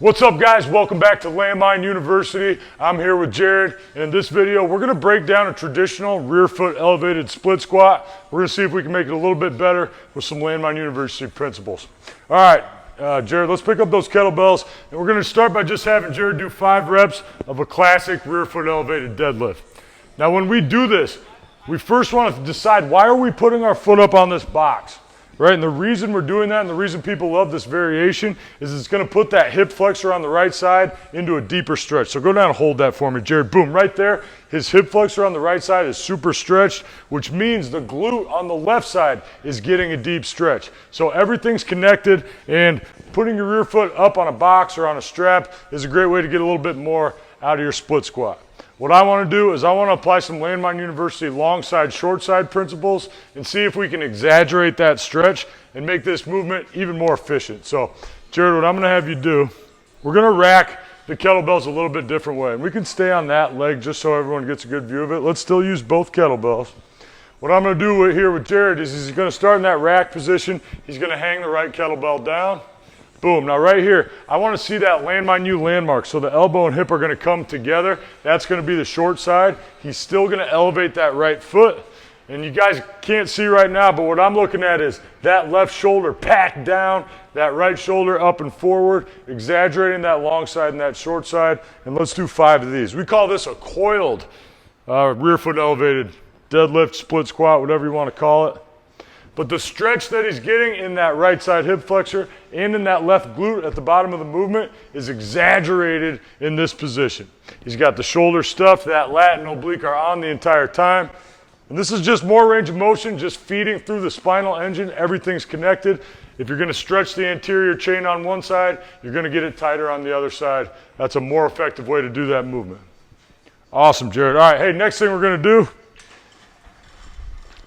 What's up, guys? Welcome back to Landmine University. I'm here with Jared, and in this video we're going to break down a traditional rear foot elevated split squat. We're going to see if we can make it a little bit better with some Landmine University principles. All right, Jared, let's pick up those kettlebells, and we're going to start by just having Jared do 5 reps of a classic rear foot elevated deadlift. Now when we do this, we first want to decide, why are we putting our foot up on this box? Right, and the reason we're doing that and the reason people love this variation is it's going to put that hip flexor on the right side into a deeper stretch. So go down and hold that for me, Jared. Boom, right there. His hip flexor on the right side is super stretched, which means the glute on the left side is getting a deep stretch. So everything's connected, and putting your rear foot up on a box or on a strap is a great way to get a little bit more out of your split squat. What I want to do is I want to apply some Landmine University long side, short side principles and see if we can exaggerate that stretch and make this movement even more efficient. So, Jared, what I'm going to have you do, we're going to rack the kettlebells a little bit different way. And we can stay on that leg just so everyone gets a good view of it. Let's still use both kettlebells. What I'm going to do here with Jared is he's going to start in that rack position. He's going to hang the right kettlebell down. Boom. Now right here, I want to see that Landmine U landmark. So the elbow and hip are going to come together. That's going to be the short side. He's still going to elevate that right foot. And you guys can't see right now, but what I'm looking at is that left shoulder packed down, that right shoulder up and forward, exaggerating that long side and that short side. And let's do 5 of these. We call this a coiled rear foot elevated deadlift, split squat, whatever you want to call it. But the stretch that he's getting in that right side hip flexor and in that left glute at the bottom of the movement is exaggerated in this position. He's got the shoulder stuffed, that lat and oblique are on the entire time. And this is just more range of motion, just feeding through the spinal engine. Everything's connected. If you're going to stretch the anterior chain on one side, you're going to get it tighter on the other side. That's a more effective way to do that movement. Awesome, Jared. All right, hey, next thing we're going to do,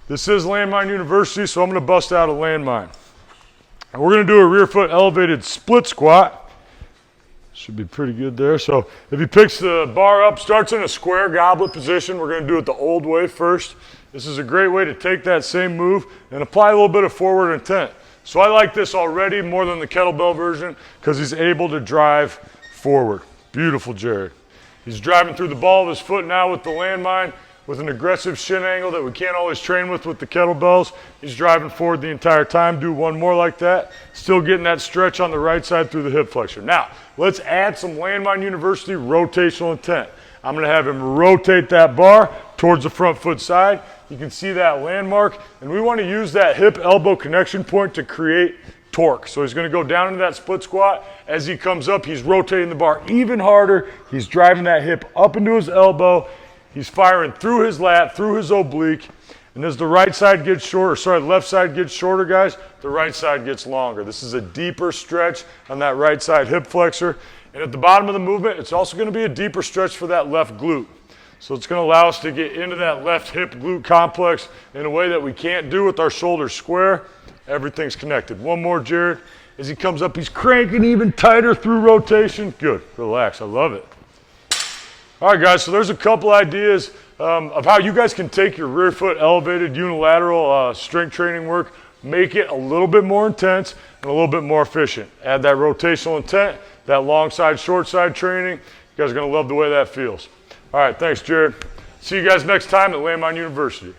this is Landmine University, so I'm going to bust out a landmine. And we're going to do a rear foot elevated split squat. Should be pretty good there. So if he picks the bar up, starts in a square goblet position, we're going to do it the old way first. This is a great way to take that same move and apply a little bit of forward intent. So I like this already more than the kettlebell version because he's able to drive forward. Beautiful, Jared. He's driving through the ball of his foot now with the landmine, with an aggressive shin angle that we can't always train with the kettlebells. He's driving forward the entire time. Do one more like that. Still getting that stretch on the right side through the hip flexor. Now, let's add some Landmine University rotational intent. I'm going to have him rotate that bar towards the front foot side. You can see that landmark, and we want to use that hip elbow connection point to create torque. So he's going to go down into that split squat. As he comes up, he's rotating the bar even harder. He's driving that hip up into his elbow. He's firing through his lat, through his oblique, and as the right side gets shorter, the left side gets shorter, guys, the right side gets longer. This is a deeper stretch on that right side hip flexor. And at the bottom of the movement, it's also going to be a deeper stretch for that left glute. So it's going to allow us to get into that left hip glute complex in a way that we can't do with our shoulders square. Everything's connected. One more, Jared. As he comes up, he's cranking even tighter through rotation. Good. Relax. I love it. All right, guys, so there's a couple ideas of how you guys can take your rear foot elevated unilateral strength training work, make it a little bit more intense and a little bit more efficient. Add that rotational intent, that long side, short side training. You guys are going to love the way that feels. All right, thanks, Jared. See you guys next time at Landmine University.